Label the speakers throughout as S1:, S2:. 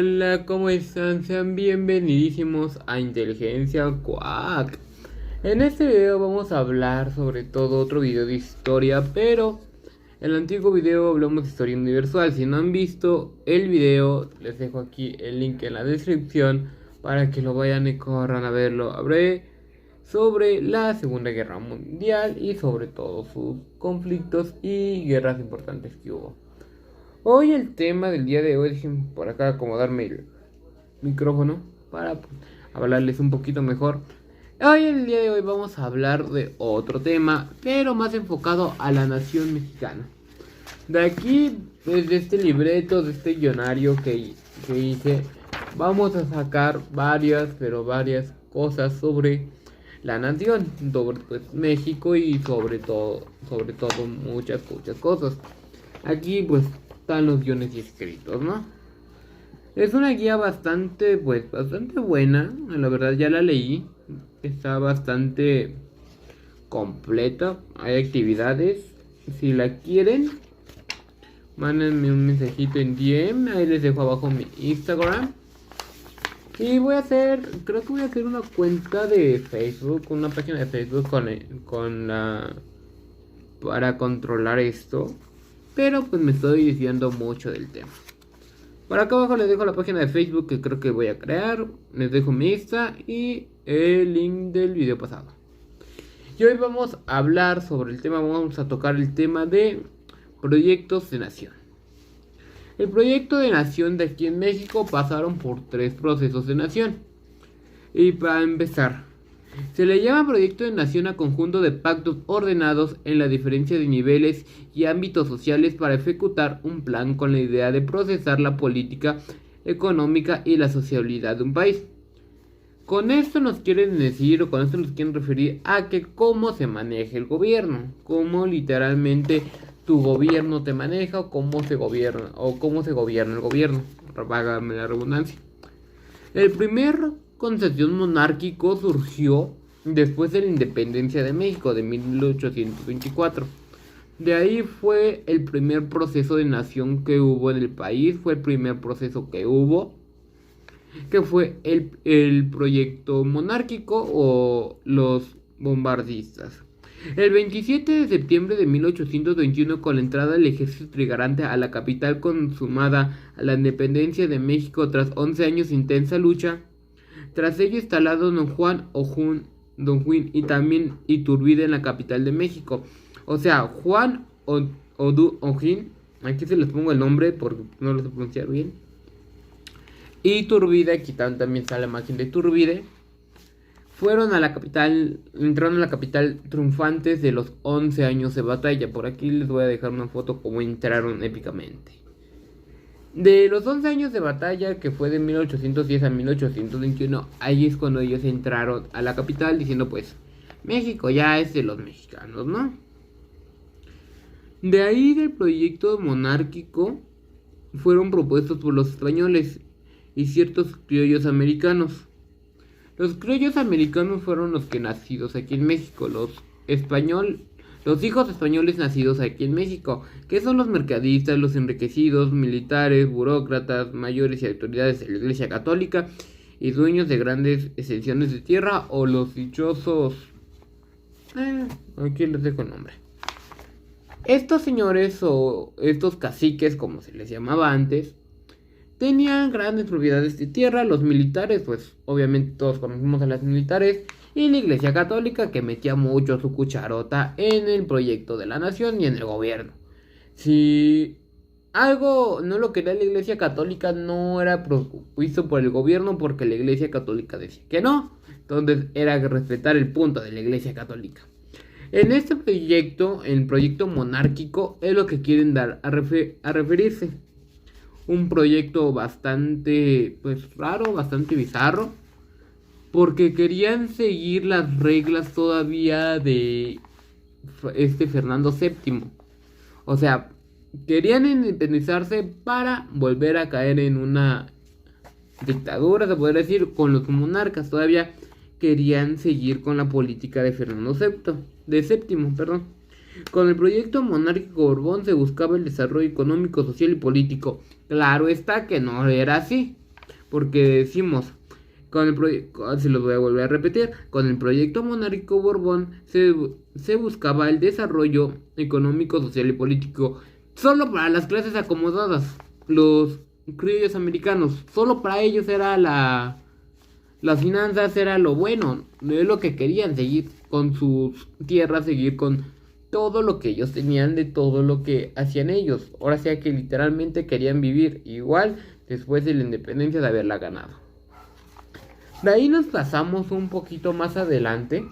S1: Hola, ¿cómo están? Sean bienvenidísimos a Inteligencia Quack. En este video vamos a hablar sobre todo otro video de historia, pero en el antiguo video hablamos de historia universal. Si no han visto el video, les dejo aquí el link en la descripción para que lo vayan y corran a verlo. Hablé sobre la Segunda Guerra Mundial y sobre todo sus conflictos y guerras importantes que hubo. Hoy el tema del día de hoy, déjenme por acá acomodarme el micrófono para hablarles un poquito mejor. Hoy el día de hoy vamos a hablar de otro tema, pero más enfocado a la nación mexicana. De aquí, desde este libreto, de este guionario que hice, vamos a sacar varias cosas sobre la nación, sobre pues, México y sobre todo muchas cosas. Aquí pues están los guiones y escritos, ¿no? Es una guía bastante buena, la verdad ya la leí, está bastante completa, hay actividades, si la quieren, mándenme un mensajito en DM, ahí les dejo abajo mi Instagram. Y creo que voy a hacer una cuenta de Facebook, una página de Facebook para controlar esto. Pero pues me estoy diciendo mucho del tema. Por acá abajo les dejo la página de Facebook que creo que voy a crear. Les dejo mi Insta y el link del video pasado. Y hoy vamos a hablar sobre el tema, vamos a tocar el tema de proyectos de nación. El proyecto de nación de aquí en México pasaron por 3 procesos de nación. Y para empezar, se le llama proyecto de nación a conjunto de pactos ordenados en la diferencia de niveles y ámbitos sociales para ejecutar un plan con la idea de procesar la política económica y la sociabilidad de un país. Con esto nos quieren decir, o con esto nos quieren referir a que cómo se maneja el gobierno, cómo literalmente tu gobierno te maneja o cómo se gobierna el gobierno, vágame la redundancia. El primer concepción monárquico surgió después de la independencia de México de 1824. De ahí fue el primer proceso de nación que hubo en el país, fue el primer proceso que hubo, que fue el proyecto monárquico o los bombardistas. El 27 de septiembre de 1821, con la entrada del ejército trigarante a la capital consumada a la independencia de México tras 11 años de intensa lucha, tras ello instalado Don Juan y también Iturbide en la capital de México. O sea, Juan O'Higgins, aquí se les pongo el nombre porque no lo sé pronunciar bien. Iturbide, aquí también está la imagen de Iturbide. Entraron a la capital triunfantes de los 11 años de batalla. Por aquí les voy a dejar una foto como entraron épicamente. De los 11 años de batalla, que fue de 1810 a 1821, ahí es cuando ellos entraron a la capital diciendo pues, México ya es de los mexicanos, ¿no? De ahí del proyecto monárquico fueron propuestos por los españoles y ciertos criollos americanos. Los criollos americanos fueron los que nacidos aquí en México, los hijos españoles nacidos aquí en México, que son los mercadistas, los enriquecidos, militares, burócratas, mayores y autoridades de la Iglesia Católica y dueños de grandes extensiones de tierra, o los dichosos... aquí les dejo el nombre. Estos señores o estos caciques, como se les llamaba antes, tenían grandes propiedades de tierra. Los militares, pues obviamente todos conocemos a los militares, y la Iglesia Católica, que metía mucho su cucharota en el proyecto de la nación y en el gobierno. Si algo no lo quería la Iglesia Católica, no era propuesto por el gobierno, porque la Iglesia Católica decía que no. Entonces era respetar el punto de la Iglesia Católica. En este proyecto, el proyecto monárquico, es lo que quieren dar a referirse. Un proyecto bastante raro, bastante bizarro, porque querían seguir las reglas todavía de Fernando VII. O sea, querían independizarse para volver a caer en una dictadura, se podría decir, con los monarcas. Todavía querían seguir con la política de Fernando VII, perdón. Con el proyecto monárquico Borbón se buscaba el desarrollo económico, social y político. Claro está que no era así. porque decimos, se los voy a volver a repetir, con el proyecto monárquico Borbón se buscaba el desarrollo económico, social y político solo para las clases acomodadas, los criollos americanos, solo para ellos era las finanzas, era lo bueno, es lo que querían, seguir con sus tierras, seguir con todo lo que ellos tenían, de todo lo que hacían ellos. Ahora sea que literalmente querían vivir igual después de la independencia de haberla ganado. De ahí nos pasamos un poquito más adelante,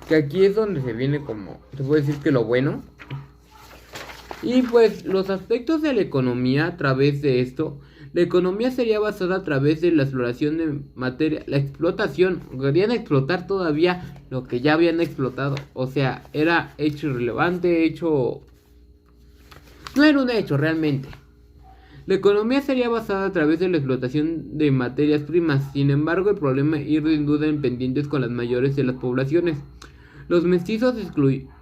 S1: que aquí es donde se viene como, se puede decir que lo bueno. Y pues los aspectos de la economía a través de esto, la economía sería basada a través de la exploración de materia, la explotación, querían explotar todavía lo que ya habían explotado, o sea, era hecho irrelevante, no era un hecho realmente. La economía sería basada a través de la explotación de materias primas, sin embargo el problema ir sin duda en pendientes con las mayores de las poblaciones. Los mestizos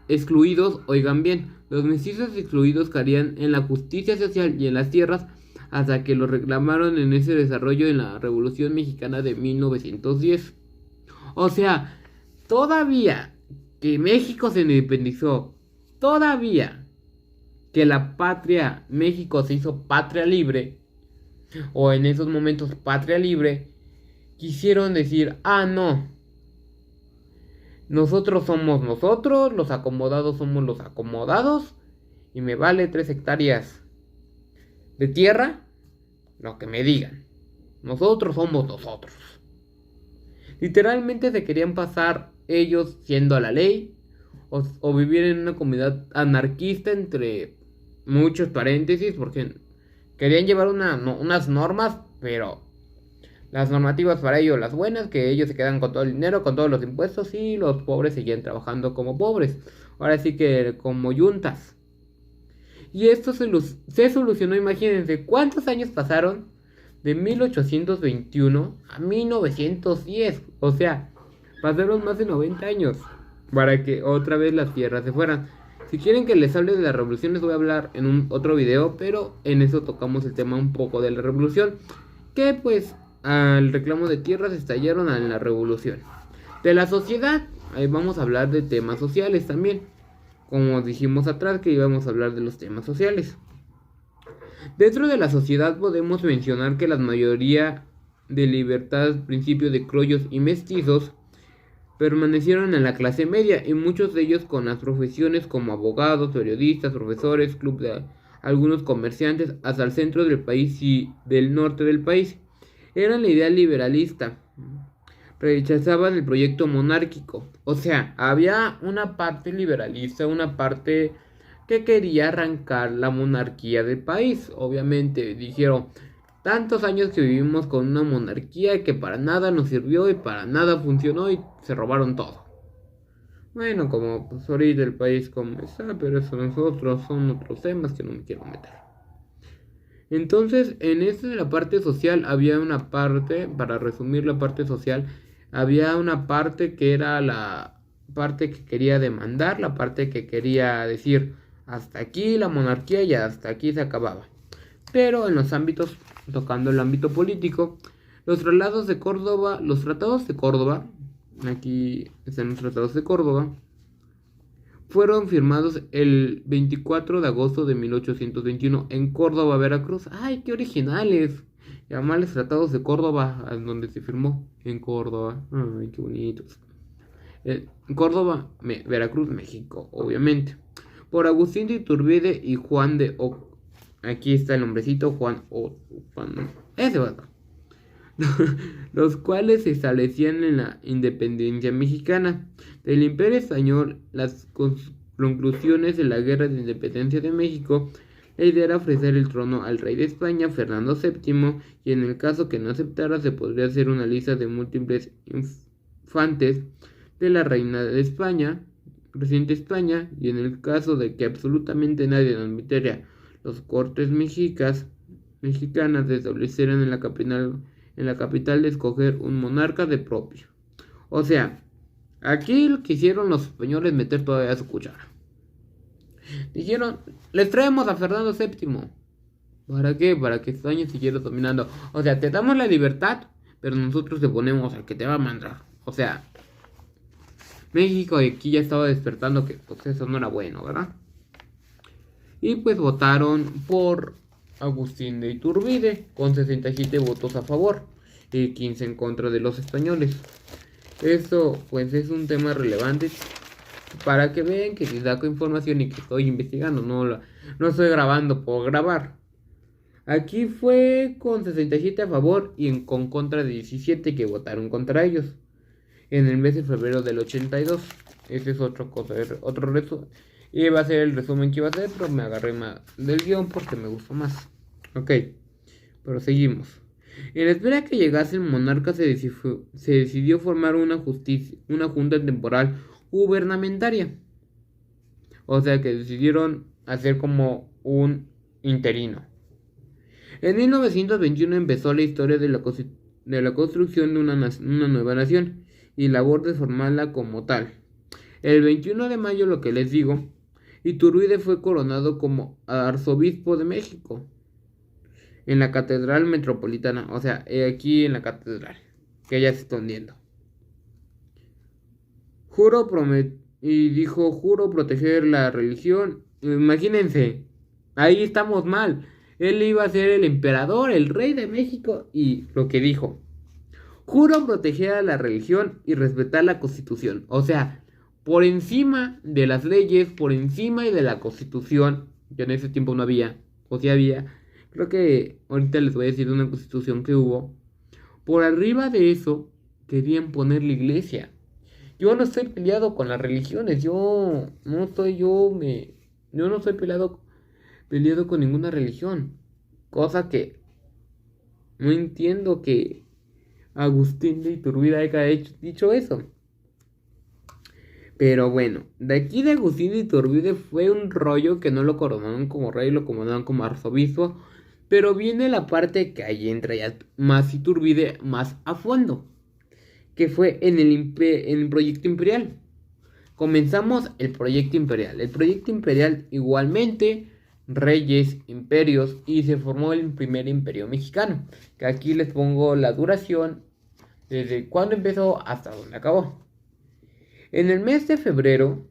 S1: excluidos, oigan bien, los mestizos excluidos caerían en la justicia social y en las tierras hasta que lo reclamaron en ese desarrollo en la Revolución Mexicana de 1910. O sea, todavía que México se independizó, todavía que la patria, México se hizo patria libre, o en esos momentos patria libre, quisieron decir, no, nosotros somos nosotros, los acomodados somos los acomodados, y me vale 3 hectáreas de tierra, lo que me digan, nosotros somos nosotros. Literalmente se querían pasar ellos siendo a la ley, o vivir en una comunidad anarquista entre muchos paréntesis, porque querían llevar unas normas, pero las normativas para ellos, las buenas, que ellos se quedan con todo el dinero, con todos los impuestos, y los pobres seguían trabajando como pobres, ahora sí que como yuntas. Y esto se solucionó, imagínense, ¿cuántos años pasaron? De 1821 a 1910, o sea, pasaron más de 90 años para que otra vez las tierras se fueran. Si quieren que les hable de la revolución, les voy a hablar en un otro video, pero en eso tocamos el tema un poco de la revolución, que pues al reclamo de tierras estallaron en la revolución. De la sociedad, ahí vamos a hablar de temas sociales también, como dijimos atrás que íbamos a hablar de los temas sociales. Dentro de la sociedad podemos mencionar que la mayoría de libertad, principios de criollos y mestizos, permanecieron en la clase media, y muchos de ellos con las profesiones como abogados, periodistas, profesores, club de algunos comerciantes, hasta el centro del país y del norte del país. Eran la idea liberalista, rechazaban el proyecto monárquico. O sea, había una parte liberalista, una parte que quería arrancar la monarquía del país. Obviamente dijeron, tantos años que vivimos con una monarquía que para nada nos sirvió y para nada funcionó y se robaron todo. Bueno, como pues ahorita el país como está, pero eso nosotros son otros temas que no me quiero meter. Entonces, en esta de la parte social había una parte, para resumir la parte social, había una parte que era la parte que quería demandar, la parte que quería decir, hasta aquí la monarquía y hasta aquí se acababa. Pero en los ámbitos, tocando el ámbito político, los tratados de Córdoba, aquí están los tratados de Córdoba, fueron firmados el 24 de agosto de 1821 en Córdoba, Veracruz. ¡Ay, qué originales! Llamarles tratados de Córdoba, donde se firmó en Córdoba. ¡Ay, qué bonitos! Córdoba, Veracruz, México, obviamente. Por Agustín de Iturbide y Juan de aquí está el nombrecito, ese va acá. Los cuales se establecían en la independencia mexicana del Imperio Español. Las conclusiones de la Guerra de Independencia de México, la idea era ofrecer el trono al rey de España, Fernando VII, y en el caso que no aceptara se podría hacer una lista de múltiples infantes de la reina de España, reciente España, y en el caso de que absolutamente nadie admitiera los cortes mexicanas se establecieran en la capital de escoger un monarca de propio. O sea, aquí quisieron los españoles meter todavía su cuchara. Dijeron, les traemos a Fernando VII. ¿Para qué? Para que España siguiera dominando. O sea, te damos la libertad, pero nosotros te ponemos al que te va a mandar. O sea, México aquí ya estaba despertando que pues eso no era bueno, ¿verdad? Y pues votaron por Agustín de Iturbide con 67 votos a favor y 15 en contra de los españoles. Esto pues es un tema relevante para que vean que si saco información y que estoy investigando, no estoy grabando por grabar. Aquí fue con 67 a favor y con contra de 17 que votaron contra ellos en el mes de febrero del 82. Ese es otro resumen. Y va a ser el resumen que iba a hacer, pero me agarré más del guión porque me gustó más. Ok, pero seguimos. En espera que llegase el monarca se decidió formar una junta temporal gubernamentaria. O sea que decidieron hacer como un interino. En 1921 empezó la historia de la construcción de una nueva nación y labor de formarla como tal. El 21 de mayo, lo que les digo, Iturbide fue coronado como arzobispo de México en la Catedral Metropolitana, o sea, aquí en la catedral, que ya se está hundiendo. Juro proteger la religión. Imagínense, ahí estamos mal. Él iba a ser el emperador, el rey de México, y lo que dijo: juro proteger a la religión y respetar la Constitución. O sea, por encima de las leyes, por encima de la Constitución, que en ese tiempo no había, o sí había, creo que ahorita les voy a decir una Constitución que hubo. Por arriba de eso, querían poner la iglesia. Yo no estoy peleado con las religiones, yo no estoy peleado con ninguna religión. Cosa que no entiendo que Agustín de Iturbide haya dicho eso. Pero bueno, de aquí de Agustín de Iturbide fue un rollo que no lo coronaron como rey, lo coronaron como arzobispo. Pero viene la parte que ahí entra ya más Iturbide más a fondo, que fue en el proyecto imperial. Comenzamos el proyecto imperial. El proyecto imperial igualmente, reyes, imperios, y se formó el primer imperio mexicano, que aquí les pongo la duración desde cuando empezó hasta donde acabó. En el mes de febrero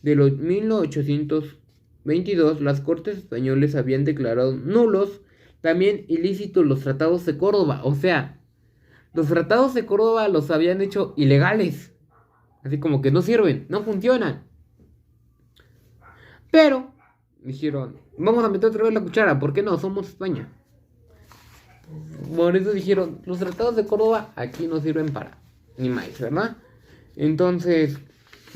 S1: de 1822, las cortes españoles habían declarado nulos, también ilícitos, los tratados de Córdoba. O sea, los tratados de Córdoba los habían hecho ilegales. Así como que no sirven, no funcionan. Pero dijeron: vamos a meter otra vez la cuchara, ¿por qué no? Somos España. Por eso dijeron: los tratados de Córdoba aquí no sirven para ni más, ¿verdad? Entonces,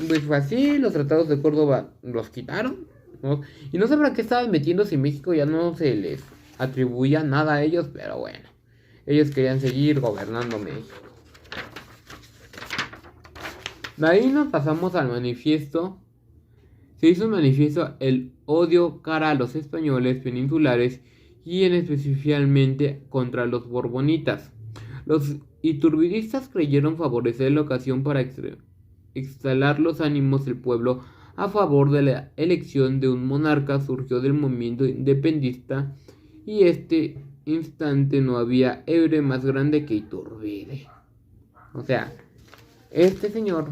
S1: pues fue así, los tratados de Córdoba los quitaron, ¿no? Y no sé para qué estaban metiendo si México ya no se les atribuía nada a ellos, pero bueno, ellos querían seguir gobernando México. De ahí nos pasamos al manifiesto. Se hizo un manifiesto el odio cara a los españoles peninsulares y especialmente contra los borbonitas. Los iturbidistas creyeron favorecer la ocasión para exhalar los ánimos del pueblo a favor de la elección de un monarca. Surgió del movimiento independentista y este instante no había héroe más grande que Iturbide. O sea, este señor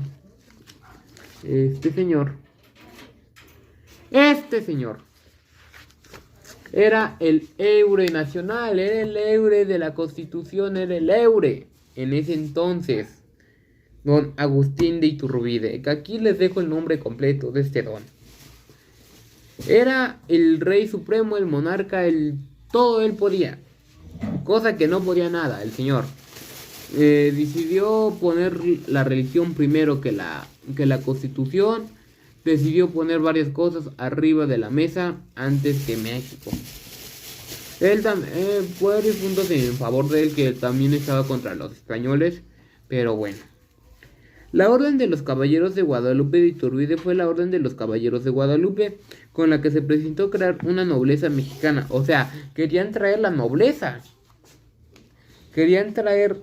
S1: era el héroe nacional, era el héroe de la Constitución, era el héroe en ese entonces, don Agustín de Iturbide, que aquí les dejo el nombre completo de este don. Era el rey supremo, el monarca, todo él podía, cosa que no podía nada el señor. Decidió poner la religión primero que la Constitución. Decidió poner varias cosas arriba de la mesa antes que México. Él también fue varios puntos en favor de él, que también estaba contra los españoles, pero bueno. La Orden de los Caballeros de Guadalupe de Iturbide fue la Orden de los Caballeros de Guadalupe, con la que se presentó crear una nobleza mexicana. O sea, querían traer la nobleza. Querían traer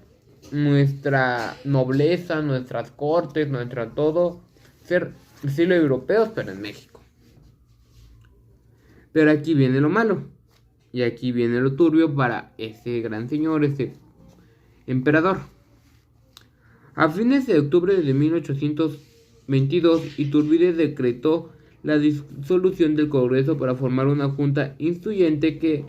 S1: nuestra nobleza, nuestras cortes, nuestra todo, ser estilo europeos, pero en México. Pero aquí viene lo malo. Y aquí viene lo turbio para ese gran señor, ese emperador. A fines de octubre de 1822, Iturbide decretó la disolución del Congreso para formar una junta instituyente que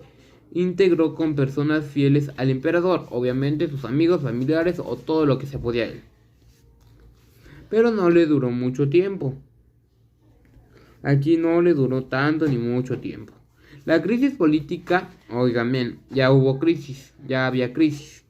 S1: integró con personas fieles al emperador, obviamente sus amigos, familiares o todo lo que se podía a él. Pero no le duró mucho tiempo. Aquí no le duró tanto ni mucho tiempo. La crisis política, oigan bien, ya hubo crisis, ya había crisis.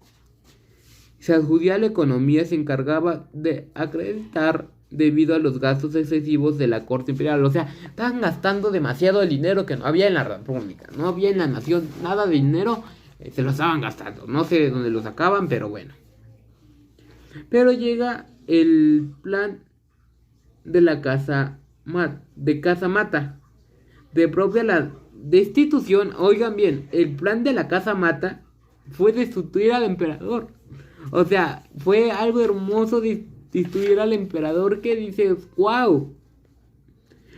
S1: Sacudía la economía, se encargaba de acreditar debido a los gastos excesivos de la corte imperial. O sea, estaban gastando demasiado el dinero que no había en la república, no había en la nación nada de dinero, se lo estaban gastando. No sé de dónde lo sacaban, pero bueno. Pero llega el plan de la Casa Mata, de propia la destitución. Oigan bien, el plan de la Casa Mata fue destituir al emperador. O sea, fue algo hermoso destituir al emperador que dices, wow.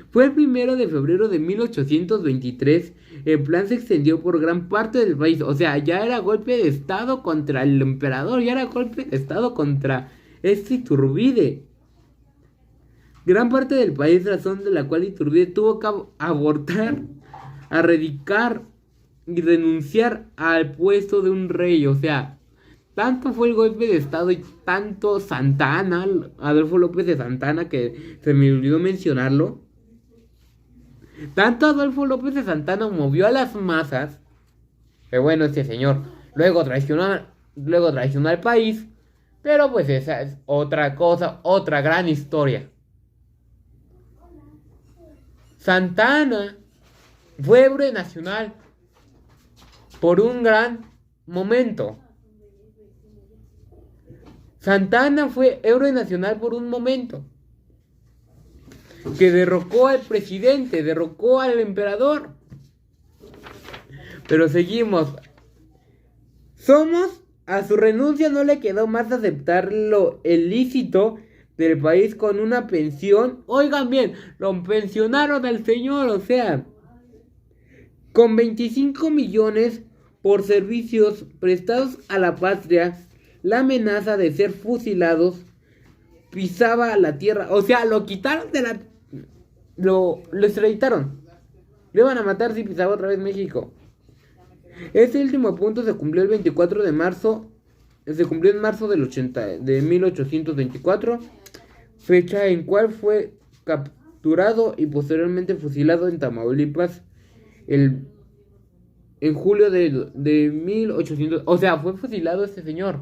S1: Fue el 1 de febrero de 1823. El plan se extendió por gran parte del país. O sea, ya era golpe de estado contra el emperador. Ya era golpe de estado contra este Iturbide. Gran parte del país, razón de la cual Iturbide tuvo que abortar, erradicar y renunciar al puesto de un rey. O sea, tanto fue el golpe de estado y tanto Santa Anna, Adolfo López de Santa Anna, que se me olvidó mencionarlo. Tanto Adolfo López de Santa Anna movió a las masas, que bueno, este señor luego traicionó al país, pero pues esa es otra cosa, otra gran historia. Santa Anna fue héroe nacional por un gran momento. Santa Anna fue héroe nacional por un momento. Que derrocó al presidente, derrocó al emperador. Pero seguimos. A su renuncia no le quedó más aceptar lo ilícito del país con una pensión. Oigan bien, lo pensionaron al señor, o sea, con 25 millones por servicios prestados a la patria. La amenaza de ser fusilados pisaba la tierra. O sea, lo quitaron de la... Lo extraditaron. Lo iban a matar si pisaba otra vez México. Este último punto se cumplió el 24 de marzo. Se cumplió en marzo de 1824. Fecha en cual fue capturado y posteriormente fusilado en Tamaulipas. En julio de 1800. O sea, fue fusilado este señor.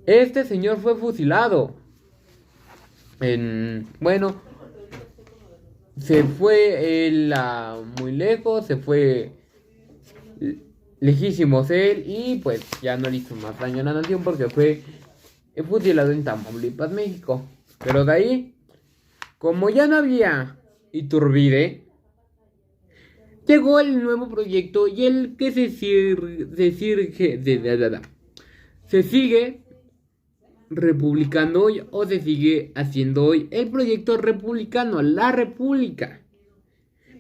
S1: Este señor fue fusilado. Bueno, se fue él muy lejos, se fue lejísimos él y pues ya no le hizo más daño a la nación porque fue fusilado en Tamaulipas, México. Pero de ahí, como ya no había Iturbide, llegó el nuevo proyecto y el que se sigue republicando hoy o se sigue haciendo hoy el proyecto republicano, la república.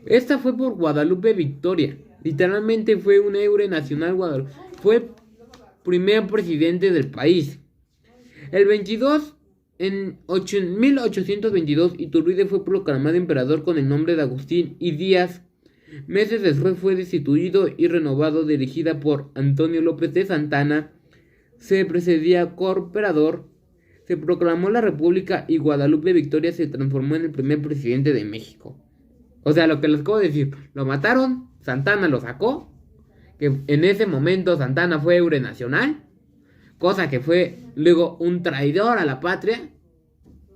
S1: Esta fue por Guadalupe Victoria. Literalmente fue un héroe nacional. Guadalupe fue primer presidente del país. En 1822 Iturbide fue proclamado emperador con el nombre de Agustín y Díaz. Meses después fue destituido y renovado, dirigida por Antonio López de Santa Anna. Se precedía emperador, se proclamó la república y Guadalupe Victoria se transformó en el primer presidente de México. O sea, lo que les acabo de decir, lo mataron, Santa Anna lo sacó, que en ese momento Santa Anna fue héroe nacional, cosa que fue luego un traidor a la patria.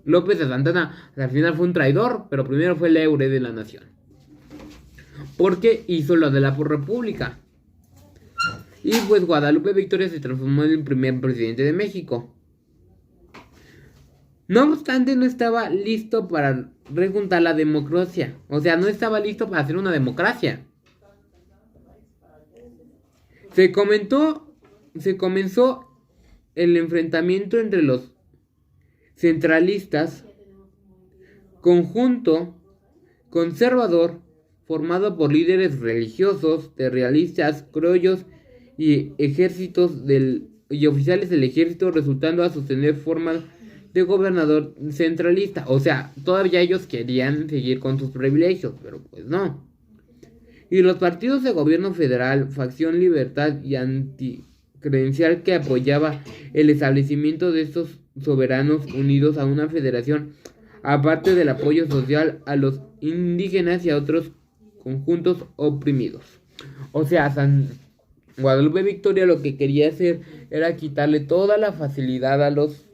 S1: López de Santa Anna al final fue un traidor, pero primero fue el héroe de la nación, porque hizo lo de la república. Y pues Guadalupe Victoria se transformó en el primer presidente de México. No obstante, no estaba listo para rejuntar la democracia. O sea, no estaba listo para hacer una democracia. Se comenzó el enfrentamiento entre los centralistas, conjunto conservador, formado por líderes religiosos, terroristas, criollos y oficiales del ejército, resultando a sostener formas de gobernador centralista. O sea, todavía ellos querían seguir con sus privilegios, pero pues no. Y los partidos de gobierno federal, Facción Libertad y Anticredencial, que apoyaba el establecimiento de estos soberanos unidos a una federación, aparte del apoyo social a los indígenas y a otros conjuntos oprimidos. O sea, San Guadalupe Victoria lo que quería hacer era quitarle toda la facilidad a los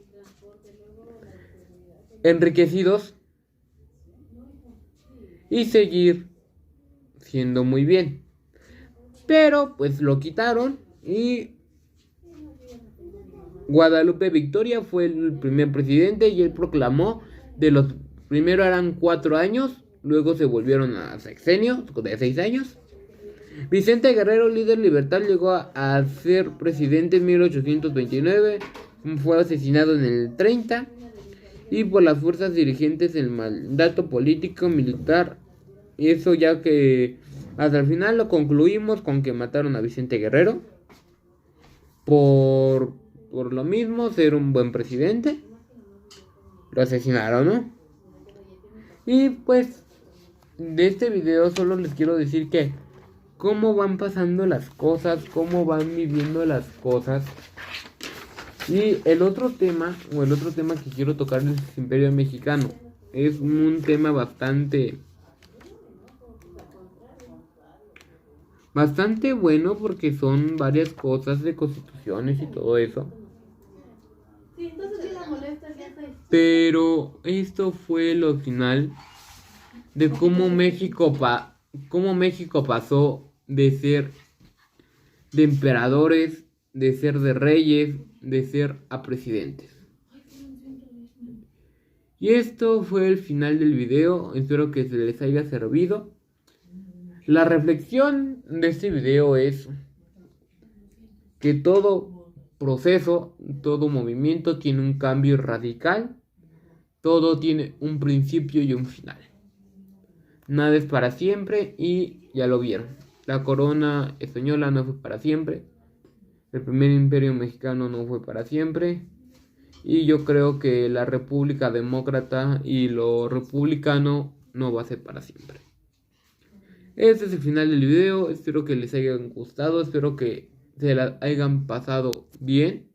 S1: enriquecidos y seguir siendo muy bien. Pero pues lo quitaron y Guadalupe Victoria fue el primer presidente y él proclamó primero eran 4 años, luego se volvieron a sexenios de 6 años. Vicente Guerrero, líder liberal, llegó a ser presidente en 1829, fue asesinado en el 30 y por las fuerzas dirigentes el mandato político militar. Eso ya que hasta el final lo concluimos con que mataron a Vicente Guerrero por lo mismo, ser un buen presidente. Lo asesinaron, ¿no? Y pues de este video solo les quiero decir que cómo van pasando las cosas, cómo van viviendo las cosas. Y el otro tema que quiero tocar es el Imperio Mexicano. Es un tema bastante bueno porque son varias cosas de constituciones y todo eso. Pero esto fue lo final de cómo México pasó de ser de emperadores, de ser de reyes, de ser a presidentes. Y esto fue el final del video. Espero que se les haya servido. La reflexión de este video es que todo proceso, todo movimiento tiene un cambio radical. Todo tiene un principio y un final. Nada es para siempre y ya lo vieron. La corona española no fue para siempre. El primer imperio mexicano no fue para siempre. Y yo creo que la república demócrata y lo republicano no va a ser para siempre. Este es el final del video. Espero que les haya gustado. Espero que se la hayan pasado bien.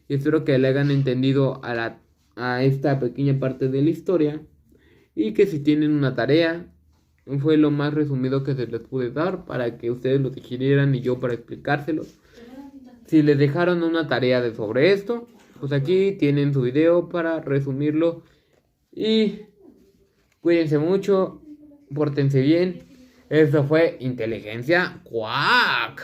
S1: Y espero que le hayan entendido a esta pequeña parte de la historia. Y que si tienen una tarea, fue lo más resumido que se les pude dar para que ustedes lo digirieran y yo para explicárselo. Si les dejaron una tarea sobre esto, pues aquí tienen su video para resumirlo. Y cuídense mucho, pórtense bien. Esto fue Inteligencia Quack.